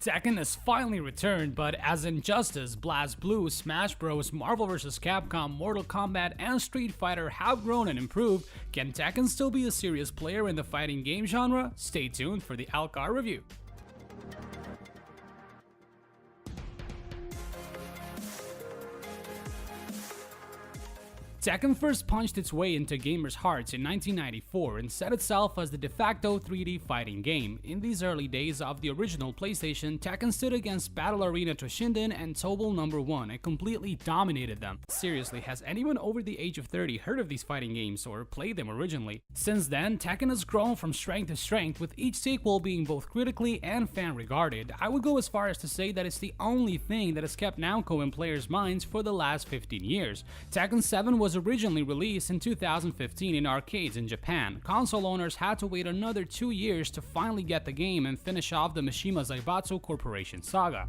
Tekken has finally returned, but as Injustice, Blaz Blue, Smash Bros, Marvel vs. Capcom, Mortal Kombat, and Street Fighter have grown and improved, can Tekken still be a serious player in the fighting game genre? Stay tuned for the AltChar review. Tekken first punched its way into gamers' hearts in 1994 and set itself as the de facto 3D fighting game. In these early days of the original PlayStation, Tekken stood against Battle Arena Toshinden and Tobal No. 1 and completely dominated them. Seriously, has anyone over the age of 30 heard of these fighting games or played them originally? Since then, Tekken has grown from strength to strength, with each sequel being both critically and fan-regarded. I would go as far as to say that it's the only thing that has kept Namco in players' minds for the last 15 years. Tekken 7 was originally released in 2015 in arcades in Japan. Console owners had to wait another 2 years to finally get the game and finish off the Mishima Zaibatsu Corporation saga.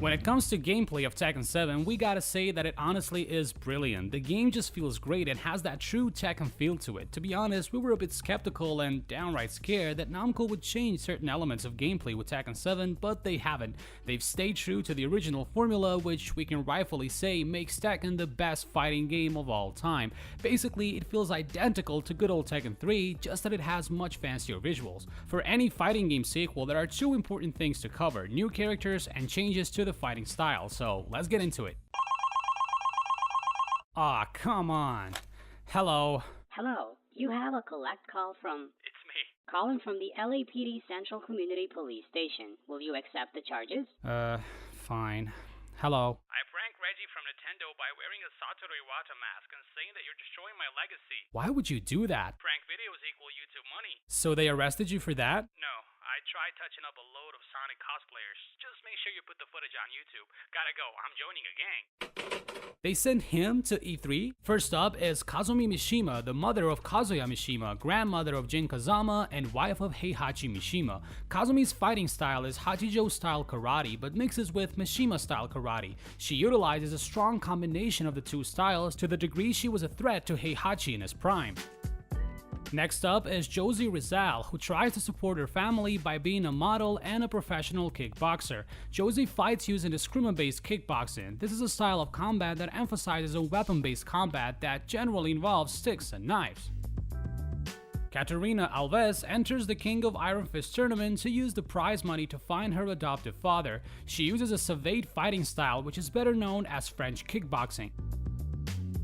When it comes to gameplay of Tekken 7, we gotta say that it honestly is brilliant. The game just feels great and has that true Tekken feel to it. To be honest, we were a bit skeptical and downright scared that Namco would change certain elements of gameplay with Tekken 7, but they haven't. They've stayed true to the original formula, which we can rightfully say makes Tekken the best fighting game of all time. Basically, it feels identical to good old Tekken 3, just that it has much fancier visuals. For any fighting game sequel, there are two important things to cover: new characters and changes to the fighting style, so let's get into it. Aw, come on. Hello. Hello, you have a collect call from... It's me. Calling from the LAPD Central Community Police Station. Will you accept the charges? Fine. Hello. I pranked Reggie from Nintendo by wearing a Satoru Iwata mask and saying that you're destroying my legacy. Why would you do that? Prank videos equal YouTube money. So they arrested you for that? No, I tried touching up a load of Sonic cosplayers. Just make sure you put the footage on YouTube. Gotta go, I'm joining a gang. They sent him to E3? First up is Kazumi Mishima, the mother of Kazuya Mishima, grandmother of Jin Kazama, and wife of Heihachi Mishima. Kazumi's fighting style is Hachijo-style karate, but mixes with Mishima-style karate. She utilizes a strong combination of the two styles to the degree she was a threat to Heihachi in his prime. Next up is Josie Rizal, who tries to support her family by being a model and a professional kickboxer. Josie fights using discriminant-based kickboxing. This is a style of combat that emphasizes a weapon-based combat that generally involves sticks and knives. Katarina Alves enters the King of Iron Fist tournament to use the prize money to find her adoptive father. She uses a savate fighting style, which is better known as French kickboxing.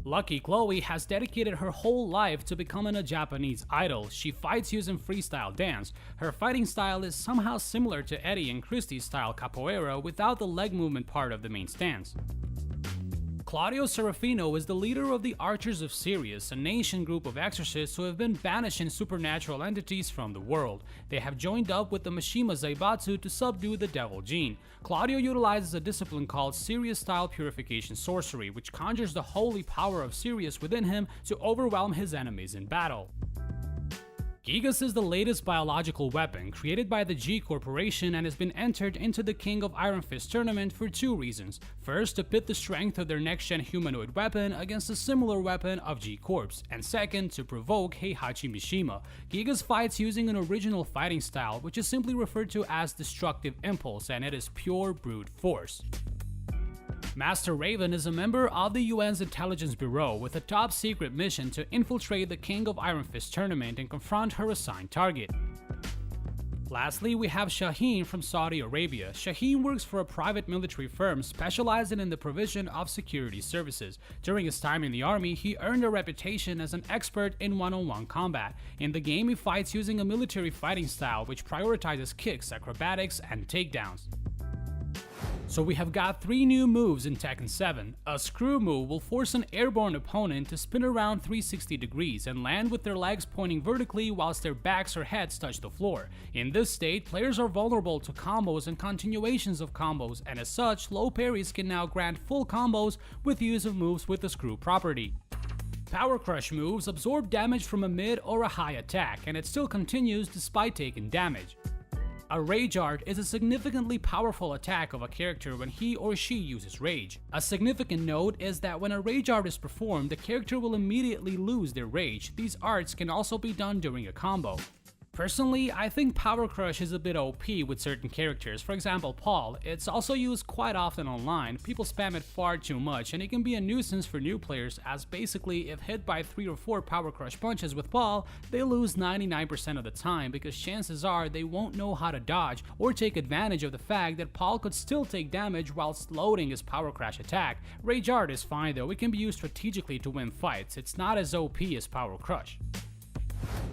Lucky Chloe has dedicated her whole life to becoming a Japanese idol. She fights using freestyle dance. Her fighting style is somehow similar to Eddie and Christie's style capoeira without the leg movement part of the main stance. Claudio Serafino is the leader of the Archers of Sirius, an ancient group of exorcists who have been banishing supernatural entities from the world. They have joined up with the Mishima Zaibatsu to subdue the Devil Gene. Claudio utilizes a discipline called Sirius-style purification sorcery, which conjures the holy power of Sirius within him to overwhelm his enemies in battle. Gigas is the latest biological weapon created by the G Corporation and has been entered into the King of Iron Fist tournament for two reasons. First, to pit the strength of their next-gen humanoid weapon against a similar weapon of G Corp's, and second, to provoke Heihachi Mishima. Gigas fights using an original fighting style, which is simply referred to as Destructive Impulse, and it is pure brute force. Master Raven is a member of the UN's Intelligence Bureau with a top-secret mission to infiltrate the King of Iron Fist tournament and confront her assigned target. Lastly, we have Shaheen from Saudi Arabia. Shaheen works for a private military firm specializing in the provision of security services. During his time in the army, he earned a reputation as an expert in one-on-one combat. In the game, he fights using a military fighting style which prioritizes kicks, acrobatics, and takedowns. So we have got three new moves in Tekken 7. A screw move will force an airborne opponent to spin around 360 degrees and land with their legs pointing vertically whilst their backs or heads touch the floor. In this state, players are vulnerable to combos and continuations of combos, and as such, low parries can now grant full combos with use of moves with the screw property. Power Crush moves absorb damage from a mid or a high attack, and it still continues despite taking damage. A Rage Art is a significantly powerful attack of a character when he or she uses Rage. A significant note is that when a Rage Art is performed, the character will immediately lose their Rage. These arts can also be done during a combo. Personally, I think Power Crush is a bit OP with certain characters, for example Paul. It's also used quite often online, people spam it far too much, and it can be a nuisance for new players as basically if hit by 3 or 4 Power Crush punches with Paul, they lose 99% of the time because chances are they won't know how to dodge or take advantage of the fact that Paul could still take damage whilst loading his Power Crash attack. Rage Art is fine though, it can be used strategically to win fights, it's not as OP as Power Crush.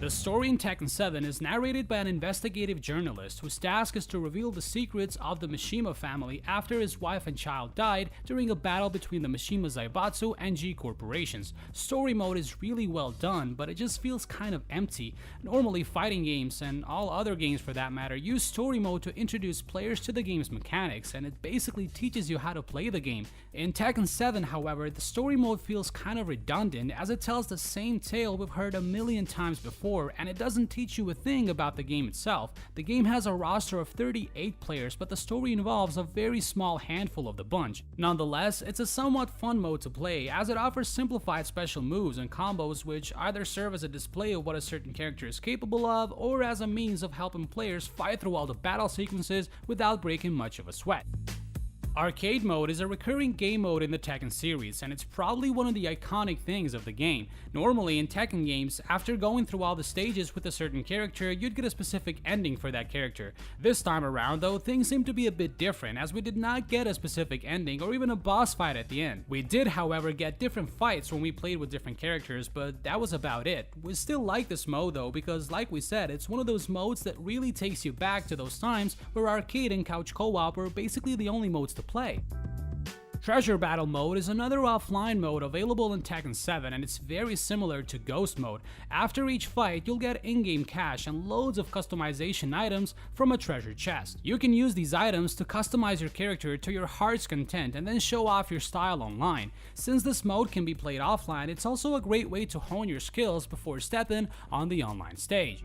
The story in Tekken 7 is narrated by an investigative journalist whose task is to reveal the secrets of the Mishima family after his wife and child died during a battle between the Mishima Zaibatsu and G corporations. Story mode is really well done, but it just feels kind of empty. Normally fighting games, and all other games for that matter, use story mode to introduce players to the game's mechanics, and it basically teaches you how to play the game. In Tekken 7, however, the story mode feels kind of redundant as it tells the same tale we've heard a million times before, and it doesn't teach you a thing about the game itself. The game has a roster of 38 players, but the story involves a very small handful of the bunch. Nonetheless, it's a somewhat fun mode to play as it offers simplified special moves and combos which either serve as a display of what a certain character is capable of or as a means of helping players fight through all the battle sequences without breaking much of a sweat. Arcade mode is a recurring game mode in the Tekken series, and it's probably one of the iconic things of the game. Normally in Tekken games, after going through all the stages with a certain character, you'd get a specific ending for that character. This time around though, things seem to be a bit different as we did not get a specific ending or even a boss fight at the end. We did however get different fights when we played with different characters, but that was about it. We still like this mode though because like we said, it's one of those modes that really takes you back to those times where arcade and couch co-op were basically the only modes to play. Treasure Battle mode is another offline mode available in Tekken 7 and it's very similar to Ghost mode. After each fight, you'll get in-game cash and loads of customization items from a treasure chest. You can use these items to customize your character to your heart's content and then show off your style online. Since this mode can be played offline, it's also a great way to hone your skills before stepping on the online stage.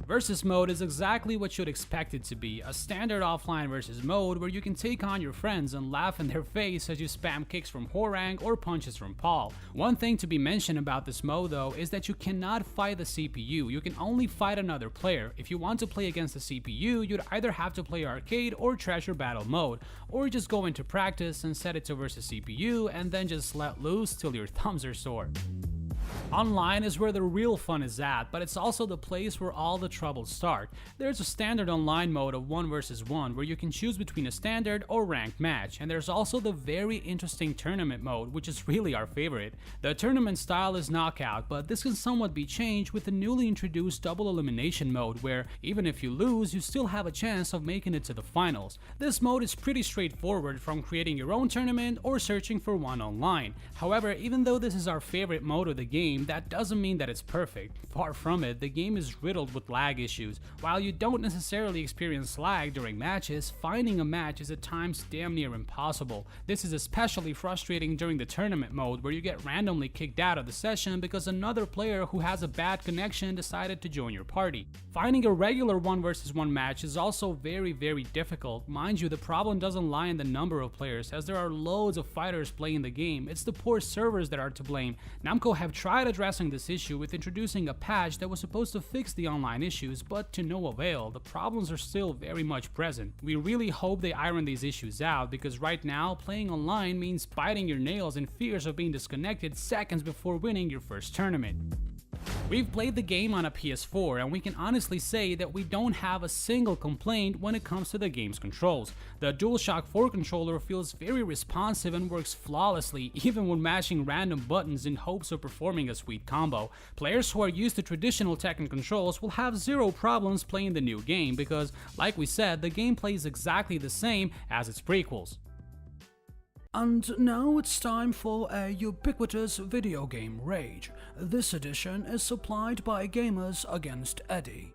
Versus mode is exactly what you'd expect it to be, a standard offline versus mode where you can take on your friends and laugh in their face as you spam kicks from Horang or punches from Paul. One thing to be mentioned about this mode though is that you cannot fight the CPU, you can only fight another player. If you want to play against the CPU, you'd either have to play arcade or treasure battle mode, or just go into practice and set it to versus CPU and then just let loose till your thumbs are sore. Online is where the real fun is at, but it's also the place where all the troubles start. There's a standard online mode of 1 vs 1 where you can choose between a standard or ranked match, and there's also the very interesting tournament mode, which is really our favorite. The tournament style is knockout, but this can somewhat be changed with the newly introduced double elimination mode where even if you lose, you still have a chance of making it to the finals. This mode is pretty straightforward, from creating your own tournament or searching for one online. However, even though this is our favorite mode of the game, that doesn't mean that it's perfect. Far from it, the game is riddled with lag issues. While you don't necessarily experience lag during matches, finding a match is at times damn near impossible. This is especially frustrating during the tournament mode where you get randomly kicked out of the session because another player who has a bad connection decided to join your party. Finding a regular 1 vs 1 match is also very difficult. Mind you, the problem doesn't lie in the number of players, as there are loads of fighters playing the game. It's the poor servers that are to blame. Namco have tried addressing this issue with introducing a patch that was supposed to fix the online issues, but to no avail. The problems are still very much present. We really hope they iron these issues out, because right now playing online means biting your nails in fears of being disconnected seconds before winning your first tournament. We've played the game on a PS4 and we can honestly say that we don't have a single complaint when it comes to the game's controls. The DualShock 4 controller feels very responsive and works flawlessly even when mashing random buttons in hopes of performing a sweet combo. Players who are used to traditional Tekken controls will have zero problems playing the new game because, like we said, the gameplay is exactly the same as its prequels. And now it's time for a ubiquitous video game rage. This edition is supplied by Gamers Against Eddie.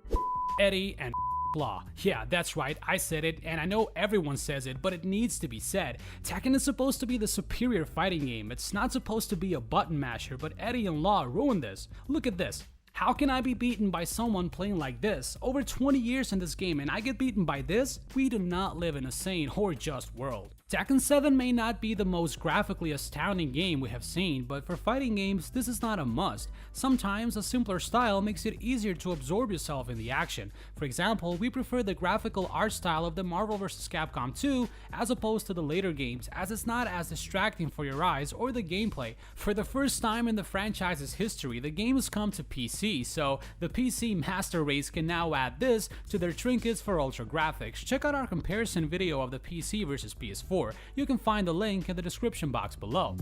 Eddie and blah. Yeah, that's right, I said it, and I know everyone says it, but it needs to be said. Tekken is supposed to be the superior fighting game. It's not supposed to be a button masher, but Eddie and Law ruined this. Look at this. How can I be beaten by someone playing like this? Over 20 years in this game and I get beaten by this? We do not live in a sane or just world. Tekken 7 may not be the most graphically astounding game we have seen, but for fighting games, this is not a must. Sometimes a simpler style makes it easier to absorb yourself in the action. For example, we prefer the graphical art style of the Marvel vs. Capcom 2 as opposed to the later games, as it's not as distracting for your eyes or the gameplay. For the first time in the franchise's history, the game has come to PC, so the PC master race can now add this to their trinkets for ultra graphics. Check out our comparison video of the PC versus PS4. You can find the link in the description box below.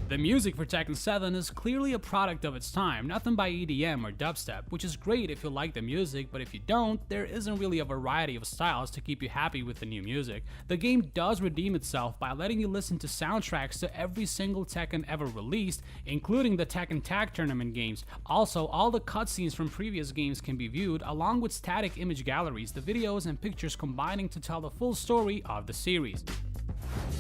The music for Tekken 7 is clearly a product of its time, nothing by EDM or dubstep, which is great if you like the music, but if you don't, there isn't really a variety of styles to keep you happy with the new music. The game does redeem itself by letting you listen to soundtracks to every single Tekken ever released, including the Tekken Tag Tournament games. Also, all the cutscenes from previous games can be viewed, along with static image galleries, the videos and pictures combining to tell the full story of the series.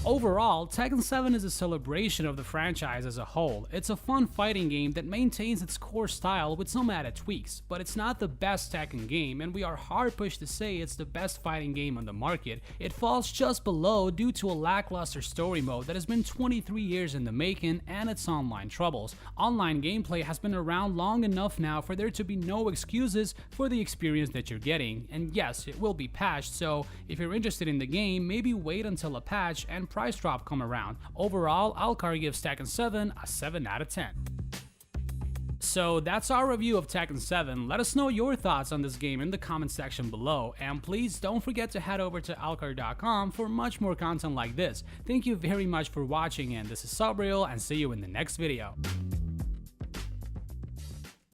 Overall, Tekken 7 is a celebration of the franchise as a whole. It's a fun fighting game that maintains its core style with some added tweaks, but it's not the best Tekken game, and we are hard pushed to say it's the best fighting game on the market. It falls just below due to a lackluster story mode that has been 23 years in the making and its online troubles. Online gameplay has been around long enough now for there to be no excuses for the experience that you're getting, and yes, it will be patched, so if you're interested in the game, maybe wait until a patch and price drop come around. Overall, AltChar gives Tekken 7 a 7 out of 10. So that's our review of Tekken 7. Let us know your thoughts on this game in the comment section below, and please don't forget to head over to AltChar.com for much more content like this. Thank you very much for watching, and this is Sabriel, and see you in the next video.